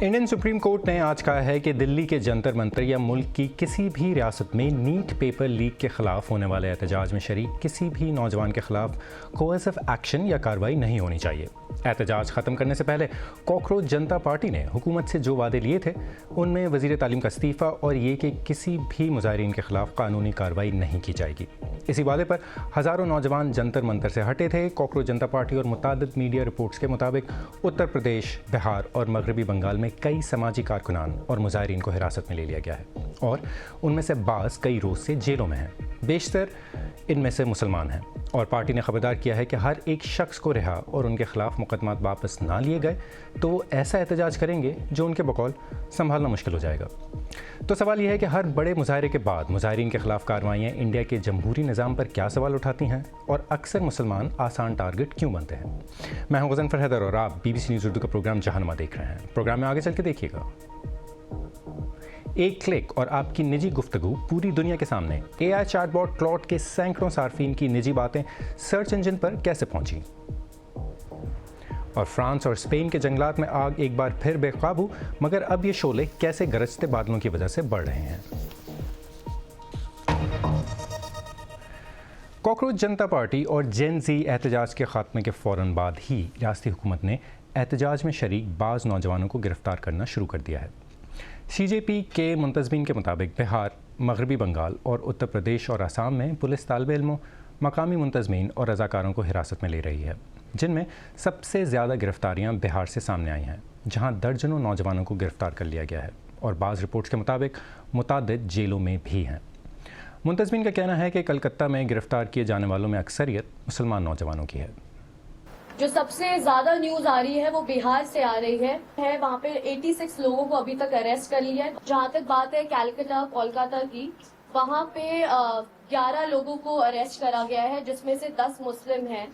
Indian supreme court ने आज कहा है कि दिल्ली के जंतर मंतर या मुल्क की किसी भी रियासत में नीट पेपर लीक के खिलाफ होने वाले एहतजाज में शरीक किसी भी नौजवान के खिलाफ कोएसिव एक्शन या कार्रवाई नहीं होनी चाहिए। एहतजाज ख़त्म करने से पहले कॉकरोच जनता पार्टी ने हुकूमत से जो वादे लिए थे उनमें वज़ीर तालीम का इस्तीफ़ा और ये कि किसी भी मुजाहिरीन के खिलाफ कानूनी कार्रवाई नहीं की जाएगी। इसी वादे पर हज़ारों नौजवान जंतर मंतर से हटे थे। कॉकरोच जनता पार्टी और मुतादिद मीडिया रिपोर्ट्स के मुताबिक उत्तर प्रदेश, बिहार और मगरबी बंगाल में कई समाजी कारकुनान और मुजाहिरीन को हिरासत में ले लिया गया है और उनमें से बाज़ कई रोज़ से जेलों में हैं। बेशतर इनमें से मुसलमान हैं और पार्टी ने खबरदार किया है कि हर एक शख्स को रिहा और उनके खिलाफ मुकदमात वापस ना लिए गए तो ऐसा एहतजाज करेंगे जो उनके बकौल संभालना मुश्किल हो जाएगा। तो सवाल यह है कि हर बड़े मुजाहरे के बाद मुजाहिरीन के खिलाफ कार्रवाइयाँ इंडिया के जमहूरी निज़ाम पर क्या सवाल उठाती हैं और अक्सर मुसलमान आसान टारगेट क्यों बनते हैं। मैं हूं गज़नफ़र हैदर और आप BBC न्यूज़ उर्दू का प्रोग्राम जहानुमा देख रहे हैं। प्रोग्राम में आगे चल के देखिएगा। एक क्लिक और आपकी निजी गुफ्तगू पूरी दुनिया के सामने। AI चैटबॉट क्लॉड के सैकड़ों सार्फिन की निजी बातें सर्च इंजन पर कैसे पहुंची। और फ्रांस और स्पेन के जंगलात में आग एक बार फिर बेकाबू, मगर अब ये शोले कैसे गरजते बादलों की वजह से बढ़ रहे हैं। कॉकरोच जनता पार्टी और जेन ज़ी एहतजाज के खात्मे के फ़ौरन बाद ही रियासती हुकूमत ने एहतजाज में शरीक बाज़ नौजवानों को गिरफ्तार करना शुरू कर दिया है। CJP के मुंतज़मीन के मुताबिक बिहार, मगरबी बंगाल और उत्तर प्रदेश और असम में पुलिस तालिब इल्मों, मकामी मुंतज़मीन और रज़ाकारों को हिरासत में ले रही है, जिनमें सबसे ज़्यादा गिरफ्तारियां बिहार से सामने आई हैं, जहां दर्जनों नौजवानों को गिरफ्तार कर लिया गया है और बाज़ रिपोर्ट्स के मुताबिक मुतादिद जेलों में भी हैं। मुंतज़मीन का कहना है कि कलकत्ता में गिरफ्तार किए जाने वालों में अक्सरियत मुसलमान नौजवानों की है। जो सबसे ज्यादा न्यूज आ रही है वो बिहार से आ रही है वहाँ पे 86 लोगों को अभी तक अरेस्ट कर लिया है। जहाँ तक बात है कलकत्ता कोलकाता की, वहाँ पे 11 लोगों को अरेस्ट करा गया है, जिसमें से 10 मुस्लिम हैं।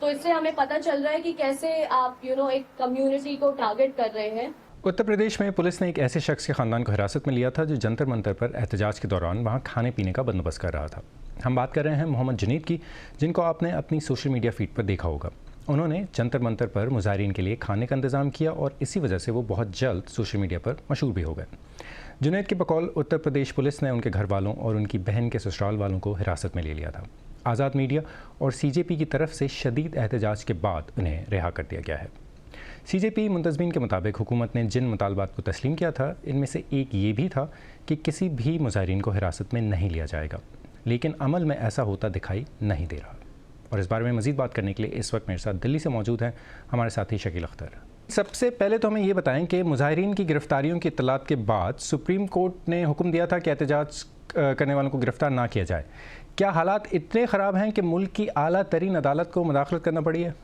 तो इससे हमें पता चल रहा है कि कैसे आप एक कम्युनिटी को टारगेट कर रहे हैं। उत्तर प्रदेश में पुलिस ने एक ऐसे शख्स के ख़ानदान को हिरासत में लिया था जो जंतर मंतर पर एहतजाज के दौरान वहाँ खाने पीने का बंदोबस्त कर रहा था। हम बात कर रहे हैं मोहम्मद जुनैद की, जिनको आपने अपनी सोशल मीडिया फीड पर देखा होगा। उन्होंने जंतर मंतर पर मुजाहिरीन के लिए खाने का इंतज़ाम किया और इसी वजह से वो बहुत जल्द सोशल मीडिया पर मशहूर भी हो गए। जुनैद के बकौल उत्तर प्रदेश पुलिस ने उनके घर वालों और उनकी बहन के ससुराल वालों को हिरासत में ले लिया था। आज़ाद मीडिया और CJP की तरफ से शदीद एहतजाज के बाद उन्हें रिहा कर दिया गया है। CJP मुंतज़मीन के मुताबिक हुकूमत ने जिन मुतालबात को तस्लीम किया था, इनमें से एक ये भी था कि किसी भी मुजाहिरीन को हिरासत में नहीं लिया जाएगा, लेकिन अमल में ऐसा होता दिखाई नहीं दे रहा। और इस बारे में मज़ीद बात करने के लिए इस वक्त मेरे साथ दिल्ली से मौजूद हैं हमारे साथी शकील अख्तर। सबसे पहले तो हमें ये बताएं कि मुजाहिरीन की गिरफ्तारियों की इत्तलात के बाद सुप्रीम कोर्ट ने हुक्म दिया था कि एहतजाज करने वालों को गिरफ्तार ना किया जाए। क्या हालात इतने ख़राब हैं कि मुल्क की आला तरीन अदालत को मुदाखलत करना पड़ी है?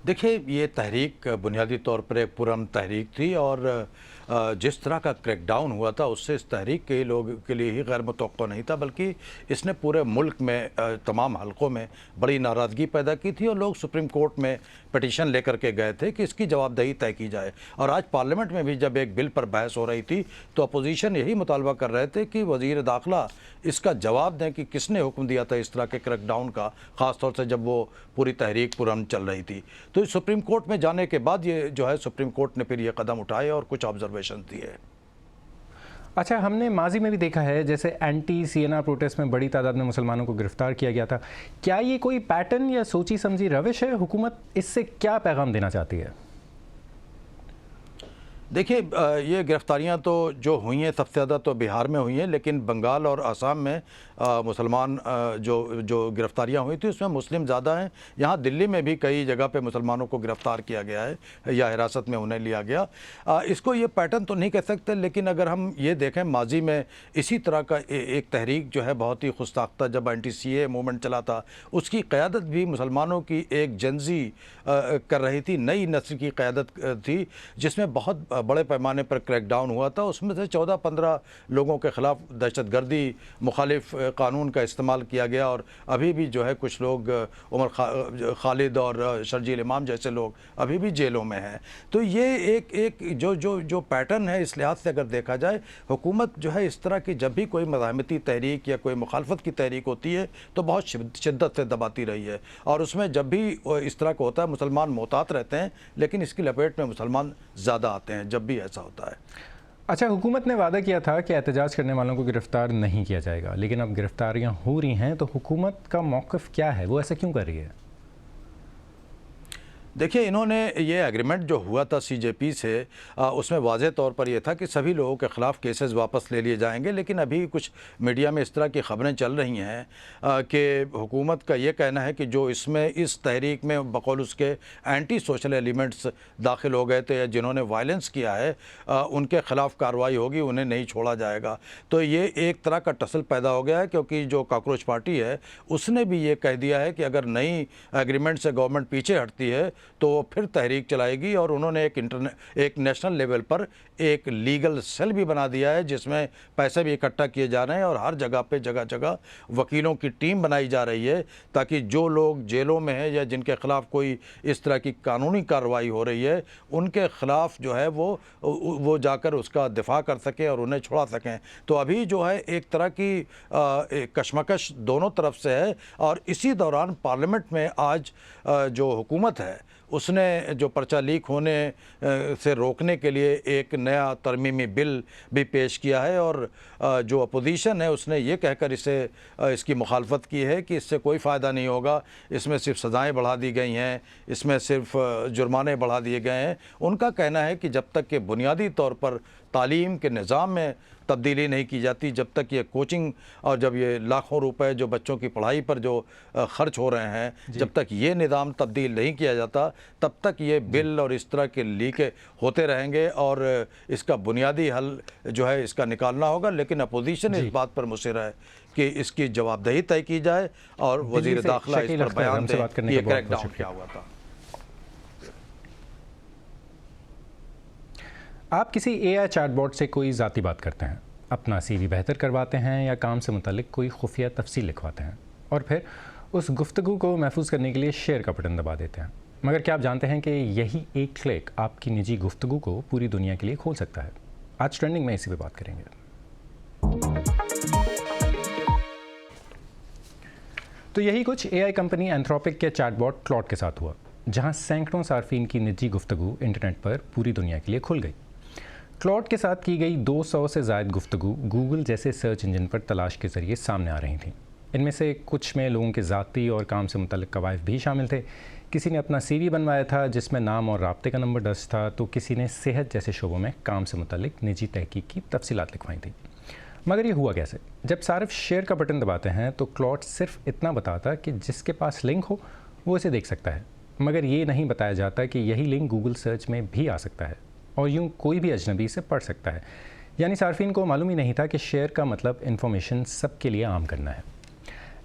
देखिए, ये तहरीक बुनियादी तौर पर एक पुरअमन तहरीक थी और जिस तरह का क्रैकडाउन हुआ था उससे इस तहरीक के लोग के लिए ही गैर मुतवक्को नहीं था, बल्कि इसने पूरे मुल्क में तमाम हलकों में बड़ी नाराज़गी पैदा की थी और लोग सुप्रीम कोर्ट में पटिशन लेकर के गए थे कि इसकी जवाबदेही तय की जाए। और आज पार्लियामेंट में भी जब एक बिल पर बहस हो रही थी तो अपोजिशन यही मुतालबा कर रहे थे कि वज़ीर दाखिला इसका जवाब दें कि किसने हुक्म दिया था इस तरह के क्रैकडाउन का, ख़ास तौर से जब वो पूरी तहरीक पुरअमन चल रही थी। तो सुप्रीम कोर्ट में जाने के बाद ये जो है सुप्रीम कोर्ट ने फिर ये कदम उठाए और कुछ ऑब्जर्वेशन दिए। अच्छा, हमने माजी में भी देखा है जैसे एंटी CNR प्रोटेस्ट में बड़ी तादाद में मुसलमानों को गिरफ्तार किया गया था। क्या ये कोई पैटर्न या सोची समझी रविश है? हुकूमत इससे क्या पैगाम देना चाहती है? देखिए, ये गिरफ्तारियां तो जो हुई हैं सबसे ज़्यादा तो बिहार में हुई हैं, लेकिन बंगाल और असम में मुसलमान जो गिरफ्तारियां हुई थी उसमें मुस्लिम ज़्यादा हैं। यहाँ दिल्ली में भी कई जगह पे मुसलमानों को गिरफ़्तार किया गया है या हिरासत में उन्हें लिया गया। इसको ये पैटर्न तो नहीं कह सकते, लेकिन अगर हम ये देखें माजी में इसी तरह का एक तहरीक जो है बहुत ही खुशसाख्ता जब anti-CAA मूवमेंट चला था, उसकी क़यादत भी मुसलमानों की एक जनजी कर रही थी, नई नस्ल की क़यादत थी, जिसमें बहुत बड़े पैमाने पर क्रैकडाउन हुआ था उसमें से 14-15 लोगों के ख़िलाफ़ दहशत गर्दी मुखालिफ क़ानून का इस्तेमाल किया गया और अभी भी जो है कुछ लोग उमर खालिद और शर्जील इमाम जैसे लोग अभी भी जेलों में हैं। तो ये एक जो पैटर्न है इस लिहाज से अगर देखा जाए, हुकूमत जो है इस तरह की जब भी कोई मज़ाहमती तहरीक या कोई मुखालफत की तहरीक होती है तो बहुत शिद्दत से दबाती रही है और उसमें जब भी इस तरह का होता है मुसलमान मोहतात रहते हैं, लेकिन इसकी लपेट में मुसलमान ज़्यादा आते हैं जब भी ऐसा होता है। अच्छा, हुकूमत ने वादा किया था कि एहतजाज करने वालों को गिरफ़्तार नहीं किया जाएगा, लेकिन अब गिरफ़्तारियाँ हो रही हैं, तो हुकूमत का मौक़िफ़ क्या है, वो ऐसा क्यों कर रही है? देखिए, इन्होंने ये एग्रीमेंट जो हुआ था सीजेपी से उसमें वाज़ेह तौर पर यह था कि सभी लोगों के ख़िलाफ़ केसेस वापस ले लिए जाएंगे, लेकिन अभी कुछ मीडिया में इस तरह की ख़बरें चल रही हैं कि हुकूमत का ये कहना है कि जो इसमें इस तहरीक में बकौल उसके एंटी सोशल एलिमेंट्स दाखिल हो गए थे या जिन्होंने वायलेंस किया है उनके ख़िलाफ़ कार्रवाई होगी, उन्हें नहीं छोड़ा जाएगा। तो ये एक तरह का टसल पैदा हो गया है, क्योंकि जो कॉकरोच पार्टी है उसने भी ये कह दिया है कि अगर नई एग्रीमेंट से गवर्नमेंट पीछे हटती है तो वो फिर तहरीक चलाएगी और उन्होंने एक नेशनल लेवल पर एक लीगल सेल भी बना दिया है जिसमें पैसे भी इकट्ठा किए जा रहे हैं और हर जगह पे जगह जगह वकीलों की टीम बनाई जा रही है ताकि जो लोग जेलों में हैं या जिनके ख़िलाफ़ कोई इस तरह की कानूनी कार्रवाई हो रही है उनके ख़िलाफ़ जो है वो जाकर उसका दिफा कर सकें और उन्हें छुड़ा सकें। तो अभी जो है एक तरह की कशमकश दोनों तरफ से है और इसी दौरान पार्लियामेंट में आज जो हुकूमत है उसने जो पर्चा लीक होने से रोकने के लिए एक नया तरमीमी बिल भी पेश किया है और जो अपोजिशन है उसने ये कहकर इसकी मुखालफत की है कि इससे कोई फ़ायदा नहीं होगा, इसमें सिर्फ सज़ाएं बढ़ा दी गई हैं, इसमें सिर्फ जुर्माने बढ़ा दिए गए हैं। उनका कहना है कि जब तक कि बुनियादी तौर पर तालीम के निज़ाम में तब्दीली नहीं की जाती, जब तक ये कोचिंग और जब ये लाखों रुपए जो बच्चों की पढ़ाई पर जो ख़र्च हो रहे हैं, जब तक ये निज़ाम तब्दील नहीं किया जाता तब तक ये बिल और इस तरह के लीकें होते रहेंगे और इसका बुनियादी हल जो है इसका निकालना होगा। लेकिन अपोजिशन इस बात पर मुसिर है कि इसकी जवाबदेही तय की जाए और वज़ीर दाखिला इस पर बयान दें कि ये क्रैकडाउन क्या हुआ था। आप किसी एआई चैटबॉट से कोई ज़ाती बात करते हैं, अपना सीवी बेहतर करवाते हैं या काम से मुतालिक कोई खुफिया तफसील लिखवाते हैं और फिर उस गुफ्तगू को महफूज करने के लिए शेयर का बटन दबा देते हैं। मगर क्या आप जानते हैं कि यही एक क्लिक आपकी निजी गुफ्तगू को पूरी दुनिया के लिए खोल सकता है? आज ट्रेंडिंग में इसी पे बात करेंगे। तो यही कुछ एआई कंपनी एंथ्रोपिक के चैटबॉट क्लॉड के साथ हुआ, जहां सैकड़ों सार्फिन की निजी गुफ्तगू इंटरनेट पर पूरी दुनिया के लिए खुल गई। क्लॉड के साथ की गई 200 से ज़ायद गुफ्तगू गूगल जैसे सर्च इंजन पर तलाश के ज़रिए सामने आ रही थी। इनमें से कुछ में लोगों के ज़ाती और काम से मुतल्लिक़ कवायद भी शामिल थे। किसी ने अपना सीवी बनवाया था जिसमें नाम और राब्ते का नंबर दर्ज था, तो किसी ने सेहत जैसे शोबों में काम से मुतल्लिक़ निजी तहकीक की तफसीलात लिखवाई थी। मगर ये हुआ कैसे? जब सार्फ शेयर का बटन दबाते हैं तो क्लॉड सिर्फ इतना बताता कि जिसके पास लिंक हो वो इसे देख सकता है, मगर ये नहीं बताया जाता कि यही लिंक गूगल सर्च में भी आ सकता है और यूँ कोई भी अजनबी इसे पढ़ सकता है। यानी सार्फिन को मालूम ही नहीं था कि शेयर का मतलब इन्फॉर्मेशन सबके लिए आम करना है।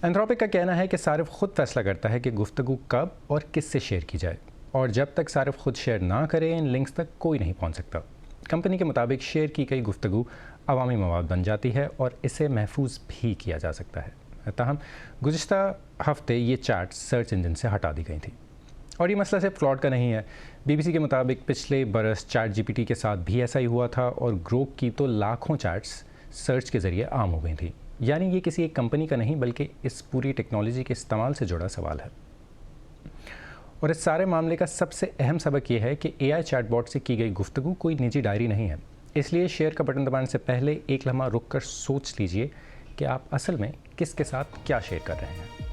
एंथ्रोपिक का कहना है कि सार्फ खुद फैसला करता है कि गुफ्तगू कब और किससे शेयर की जाए और जब तक सार्फ खुद शेयर ना करे इन लिंक्स तक कोई नहीं पहुंच सकता। कंपनी के मुताबिक शेयर की गई गुफ्तगू अवामी मवाद बन जाती है और इसे महफूज भी किया जा सकता है। ताहम गुज़िश्ता हफ्ते ये चैट सर्च इंजन से हटा दी गई थी और ये मसला सिर्फ क्लॉड का नहीं है। बीबीसी के मुताबिक पिछले बरस चैट जीपीटी के साथ भी ऐसा ही हुआ था और ग्रोक की तो लाखों चैट्स सर्च के ज़रिए आम हो गई थी। यानी ये किसी एक कंपनी का नहीं बल्कि इस पूरी टेक्नोलॉजी के इस्तेमाल से जुड़ा सवाल है। और इस सारे मामले का सबसे अहम सबक ये है कि एआई चैटबॉट से की गई गुफ्तगू कोई निजी डायरी नहीं है। इसलिए शेयर का बटन दबाने से पहले एक लम्हा रुक कर सोच लीजिए कि आप असल में किसके साथ क्या शेयर कर रहे हैं।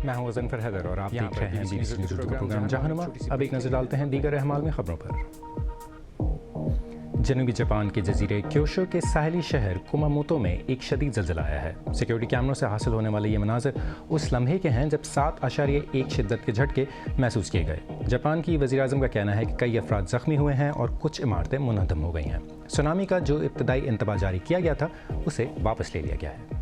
मैं हूं ज़फ़र हैदर और आप देख रहे हैं BBC news Urdu program Jahanuma. अब एक नज़र डालते हैं दीगर अहवाल में खबरों पर। जनूबी जापान के जजीरे क्योशो के साहली शहर कुमामोतो में एक शदीद ज़लज़ला आया है। सिक्योरिटी कैमरों से हासिल होने वाले ये मनाज़र उस लम्हे के हैं जब 7.1 शिद्दत के झटके महसूस किए गए। जापान की वज़ीर-ए-आज़म का कहना है कि कई अफराद ज़ख्मी हुए हैं और कुछ इमारतें मुनहदम हो गई हैं। सुनामी का जो इब्तदाई इंतबाह जारी किया गया था उसे वापस ले लिया गया है।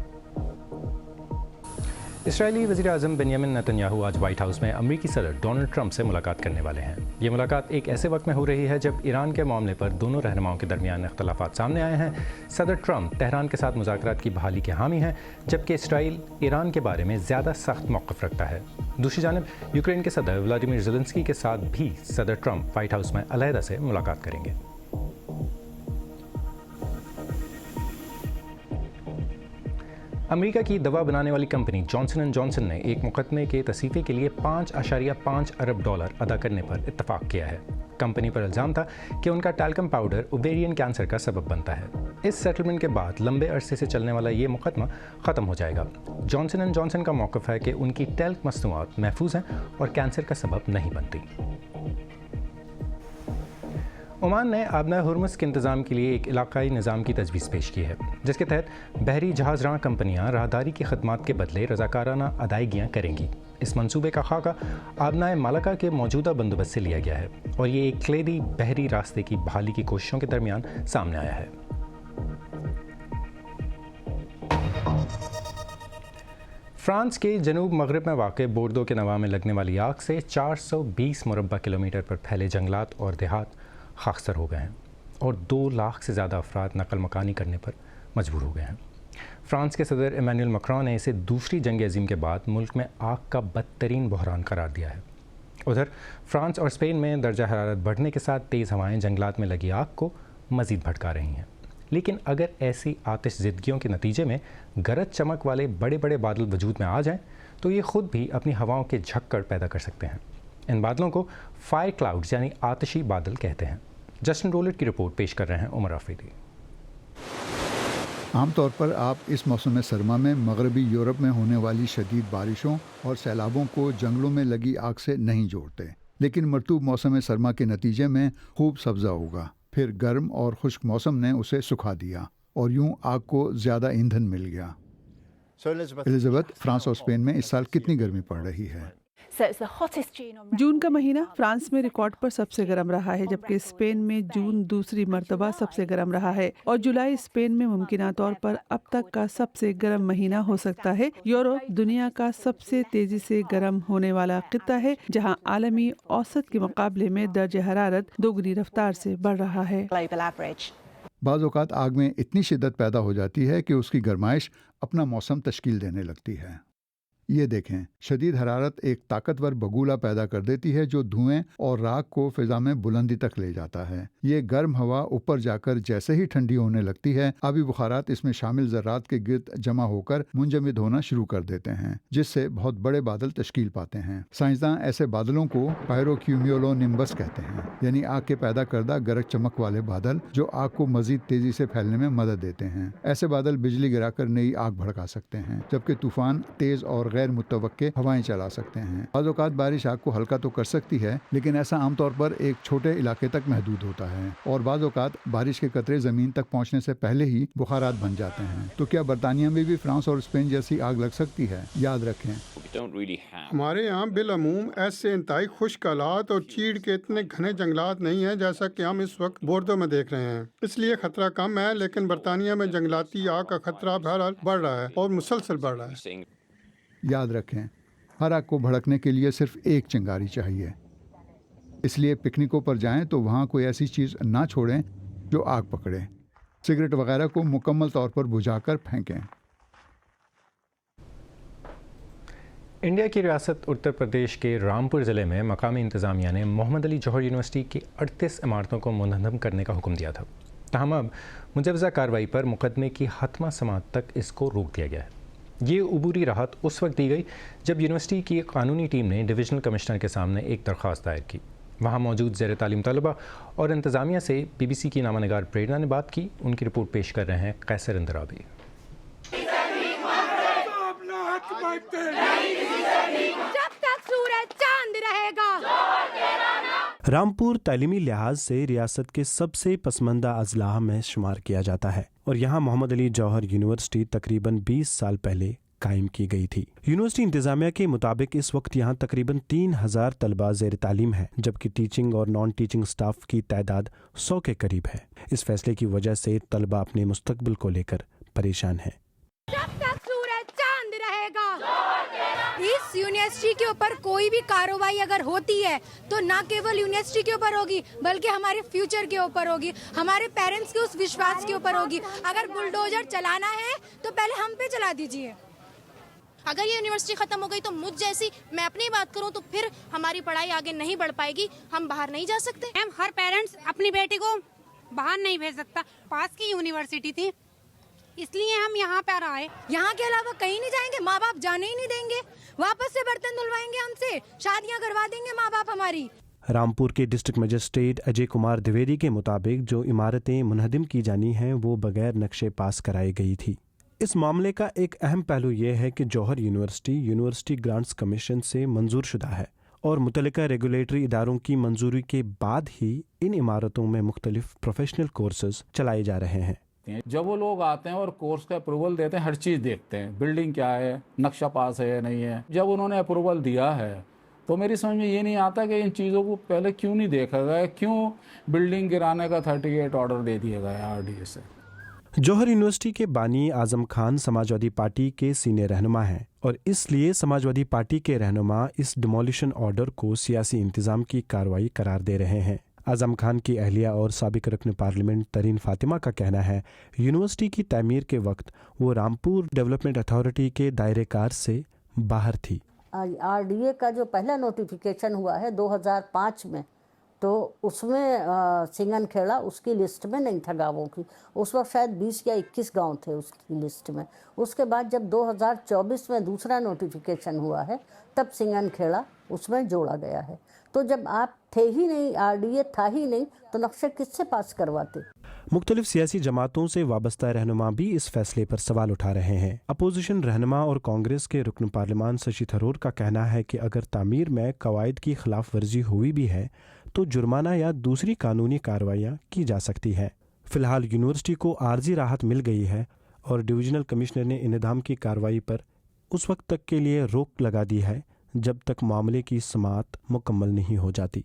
اسرائیلی وزیر اعظم بنیامن نتنیاہو آج وائٹ ہاؤس میں امریکی صدر ڈونلڈ ٹرمپ سے ملاقات کرنے والے ہیں۔ یہ ملاقات ایک ایسے وقت میں ہو رہی ہے جب ایران کے معاملے پر دونوں رہنماؤں کے درمیان اختلافات سامنے آئے ہیں۔ صدر ٹرمپ تہران کے ساتھ مذاکرات کی بحالی کے حامی ہیں، جبکہ اسرائیل ایران کے بارے میں زیادہ سخت موقف رکھتا ہے۔ دوسری جانب یوکرین کے صدر ولادیمیر زیلنسکی کے ساتھ بھی صدر ٹرمپ وائٹ ہاؤس میں علیحدہ سے ملاقات کریں گے۔ امریکہ کی دوا بنانے والی کمپنی جانسن اینڈ جانسن نے ایک مقدمے کے تصفیے کے لیے $5.5 ارب ادا کرنے پر اتفاق کیا ہے۔ کمپنی پر الزام تھا کہ ان کا ٹیلکم پاؤڈر اوویرین کینسر کا سبب بنتا ہے۔ اس سیٹلمنٹ کے بعد لمبے عرصے سے چلنے والا یہ مقدمہ ختم ہو جائے گا۔ جانسن اینڈ جانسن کا موقف ہے کہ ان کی ٹیلک مصنوعات محفوظ ہیں اور کینسر کا سبب نہیں بنتی۔ عمان نے آبنائے ہرمز کے انتظام کے لیے ایک علاقائی نظام کی تجویز پیش کی ہے، جس کے تحت بحری جہاز راں کمپنیاں راہداری کی خدمات کے بدلے رضاکارانہ ادائیگیاں کریں گی۔ اس منصوبے کا خاکہ آبنائے مالکا کے موجودہ بندوبست سے لیا گیا ہے اور یہ ایک کلیدی بحری راستے کی بحالی کی کوششوں کے درمیان سامنے آیا ہے۔ فرانس کے جنوب مغرب میں واقع بوردو کے نواح میں لگنے والی آگ سے 420 مربع کلومیٹر پر پھیلے جنگلات اور دیہات خاکستر ہو گئے ہیں اور 2 لاکھ سے زیادہ افراد نقل مکانی کرنے پر مجبور ہو گئے ہیں۔ فرانس کے صدر ایمانوئل میکرون نے اسے دوسری جنگ عظیم کے بعد ملک میں آگ کا بدترین بحران قرار دیا ہے۔ ادھر فرانس اور اسپین میں درجہ حرارت بڑھنے کے ساتھ تیز ہوائیں جنگلات میں لگی آگ کو مزید بھڑکا رہی ہیں، لیکن اگر ایسی آتش زدگیوں کے نتیجے میں گرج چمک والے بڑے بڑے بادل وجود میں آ جائیں تو یہ خود بھی اپنی ہواؤں کے جھکڑ پیدا کر سکتے ہیں۔ ان بادلوں کو فائر کلاؤڈز یعنی آتشی بادل کہتے ہیں۔ جسٹن رولٹ کی رپورٹ پیش کر رہے ہیں عمر آفریدی۔ عام طور پر آپ اس موسم سرما میں مغربی یورپ میں ہونے والی شدید بارشوں اور سیلابوں کو جنگلوں میں لگی آگ سے نہیں جوڑتے، لیکن مرطوب موسم سرما کے نتیجے میں خوب سبزہ ہوگا، پھر گرم اور خشک موسم نے اسے سکھا دیا اور یوں آگ کو زیادہ ایندھن مل گیا۔ الزبتھ، فرانس اور اسپین میں اس سال کتنی گرمی پڑ رہی ہے؟ جون کا مہینہ فرانس میں ریکارڈ پر سب سے گرم رہا ہے، جبکہ اسپین میں جون دوسری مرتبہ سب سے گرم رہا ہے اور جولائی اسپین میں ممکنہ طور پر اب تک کا سب سے گرم مہینہ ہو سکتا ہے۔ یورپ دنیا کا سب سے تیزی سے گرم ہونے والا خطہ ہے، جہاں عالمی اوسط کے مقابلے میں درجہ حرارت دوگنی رفتار سے بڑھ رہا ہے۔ بعض اوقات آگ میں اتنی شدت پیدا ہو جاتی ہے کہ اس کی گرمائش اپنا موسم تشکیل دینے لگتی ہے۔ یہ دیکھیں، شدید حرارت ایک طاقتور بگولا پیدا کر دیتی ہے جو دھوئیں اور راکھ کو فضا میں بلندی تک لے جاتا ہے۔ یہ گرم ہوا اوپر جا کر جیسے ہی ٹھنڈی ہونے لگتی ہے، آبی بخارات اس میں شامل ذرات کے گرد جمع ہو کر منجمد ہونا شروع کر دیتے ہیں، جس سے بہت بڑے بادل تشکیل پاتے ہیں۔ سائنسداں ایسے بادلوں کو پائروکیومیولو نمبس کہتے ہیں، یعنی آگ کے پیدا کردہ گرج چمک والے بادل جو آگ کو مزید تیزی سے پھیلنے میں مدد دیتے ہیں۔ ایسے بادل بجلی گرا کر نئی آگ بھڑکا سکتے ہیں، جبکہ طوفان تیز اور غیر متوقع ہوائیں چلا سکتے ہیں۔ بعض اوقات بارش آگ کو ہلکا تو کر سکتی ہے، لیکن ایسا عام طور پر ایک چھوٹے علاقے تک محدود ہوتا ہے، اور بعض اوقات بارش کے قطرے زمین تک پہنچنے سے پہلے ہی بخارات بن جاتے ہیں۔ تو کیا برطانیہ میں بھی فرانس اور اسپین جیسی آگ لگ سکتی ہے؟ یاد رکھیں، ہمارے یہاں بالعموم ایسے انتہائی خشک آلات اور چیڑ کے اتنے گھنے جنگلات نہیں ہیں جیسا کہ ہم اس وقت بوردو میں دیکھ رہے ہیں، اس لیے خطرہ کم ہے، لیکن برطانیہ میں جنگلاتی آگ کا خطرہ بہرحال بڑھ رہا ہے اور مسلسل بڑھ رہا ہے۔ یاد رکھیں، ہر آگ کو بھڑکنے کے لیے صرف ایک چنگاری چاہیے، اس لیے پکنکوں پر جائیں تو وہاں کوئی ایسی چیز نہ چھوڑیں جو آگ پکڑے۔ سگریٹ وغیرہ کو مکمل طور پر بجھا کر پھینکیں۔ انڈیا کی ریاست اتر پردیش کے رامپور ضلع میں مقامی انتظامیہ نے محمد علی جوہر یونیورسٹی کی 38 عمارتوں کو منہدم کرنے کا حکم دیا تھا، تاہم اب مجوزہ کارروائی پر مقدمے کی حتمی سماعت تک اس کو روک دیا گیا ہے۔ یہ عبوری راحت اس وقت دی گئی جب یونیورسٹی کی قانونی ٹیم نے ڈویژنل کمشنر کے سامنے ایک درخواست دائر کی۔ وہاں موجود زیر تعلیم طلبہ اور انتظامیہ سے بی بی سی کی نامہ نگار پریرنا نے بات کی۔ ان کی رپورٹ پیش کر رہے ہیں قیصر اندرابی۔ جب تک سورج چاند رہے گا۔ رامپور تعلیمی لحاظ سے ریاست کے سب سے پسماندہ اضلاع میں شمار کیا جاتا ہے اور یہاں محمد علی جوہر یونیورسٹی تقریباً 20 سال پہلے قائم کی گئی تھی۔ یونیورسٹی انتظامیہ کے مطابق اس وقت یہاں تقریباً 3000 طلبہ زیر تعلیم ہیں، جبکہ ٹیچنگ اور نان ٹیچنگ سٹاف کی تعداد 100 کے قریب ہے۔ اس فیصلے کی وجہ سے طلبہ اپنے مستقبل کو لے کر پریشان ہیں۔ جب تک سورج چاند رہے گا۔ यूनिवर्सिटी के ऊपर कोई भी कार्रवाई अगर होती है तो ना केवल यूनिवर्सिटी के ऊपर होगी बल्कि हमारे फ्यूचर के ऊपर होगी, हमारे पेरेंट्स के उस विश्वास के ऊपर होगी। अगर बुलडोजर चलाना है तो पहले हम पे चला दीजिए। अगर ये यूनिवर्सिटी ख़त्म हो गई तो मुझ जैसी, मैं अपनी बात करूं तो फिर हमारी पढ़ाई आगे नहीं बढ़ पाएगी, हम बाहर नहीं जा सकते। मैम, हर पेरेंट्स अपनी बेटी को बाहर नहीं भेज सकता। पास की यूनिवर्सिटी थी इसलिए हम यहाँ पर आए। यहाँ के अलावा कहीं नहीं जाएंगे, माँ बाप जाने ही नहीं देंगे, वापस से बर्तन धुलवाएंगे हमसे, शादियाँ करवा देंगे माँ बाप हमारी। रामपुर के डिस्ट्रिक्ट मजिस्ट्रेट अजय कुमार द्विवेदी के मुताबिक जो इमारतें मुनहदिम की जानी हैं वो बगैर नक्शे पास कराई गई थी। इस मामले का एक अहम पहलू ये है कि जौहर यूनिवर्सिटी ग्रांट्स कमीशन से मंजूर शुदा है और मुतल्लिका रेगुलेटरी इदारों की मंजूरी के बाद ही इन इमारतों में मुख्तलिफ प्रोफेशनल कोर्सेज चलाए जा रहे हैं। जब वो लोग आते हैं और कोर्स का अप्रूवल देते हैं, हर चीज़ देखते हैं, बिल्डिंग क्या है, नक्शा पास है या नहीं है। जब उन्होंने अप्रूवल दिया है तो मेरी समझ में ये नहीं आता कि इन चीज़ों को पहले क्यों नहीं देखा गया, क्यों बिल्डिंग गिराने का 38 ऑर्डर दे दिया गया आरडीए से। जौहर यूनिवर्सिटी के बानी आजम खान समाजवादी पार्टी के सीनियर रहनुमा हैं और इसलिए समाजवादी पार्टी के रहनुमा इस डिमोलिशन ऑर्डर को सियासी इंतजाम की कार्रवाई करार दे रहे हैं। आजम खान की अहलिया और साबिक रुकन पार्लियामेंट तरीन फातिमा का कहना है यूनिवर्सिटी की तामीर के वक्त वो रामपुर डेवलपमेंट अथॉरिटी के दायरे कार से बाहर थी। आरडीए का जो पहला नोटिफिकेशन हुआ है 2005 में, तो उसमें सिंगन खेड़ा उसकी लिस्ट में नहीं था गाँवों की। उस वक्त शायद 20 या 21 गांव थे उसकी लिस्ट में। उसके बाद जब 2024 में दूसरा नोटिफिकेशन हुआ है तब सिंगन खेड़ा उसमें जोड़ा गया है। तो जब आप थे ही नहीं, आरडीए था ही नहीं, तो नक्शे किससे पास करवाते। मुख्तलिफ सियासी जमातों से वाबस्ता रहनुमा भी इस फैसले पर सवाल उठा रहे हैं। अपोजिशन रहनुमा और कांग्रेस के रुकन पार्लियामान शशि थरूर का कहना है कि अगर तामीर में कवायद की खिलाफ वर्जी हुई भी है तो जुर्माना या दूसरी कानूनी कार्रवाइयाँ की जा सकती हैं। फिलहाल यूनिवर्सिटी को आर्जी राहत मिल गई है और डिविजनल कमिश्नर ने इनेदाम की कार्रवाई पर उस वक्त तक के लिए रोक लगा दी है जब तक मामले की समाअत मुकम्मल नहीं हो जाती।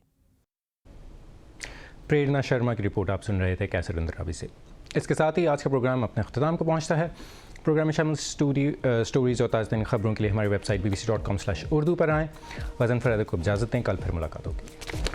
प्रेरणा शर्मा की रिपोर्ट आप सुन रहे थे कैसर अंदरावी से। इसके साथ ही आज का प्रोग्राम अपने अख्ताम को पहुंचता है। प्रोग्राम में शामिल स्टोरीज़ और ताज़ा खबरों के लिए हमारी वेबसाइट bbc.com/urdu पर आएँ। वज़न फ़राद को इजाज़त दें, कल फिर मुलाकात होगी।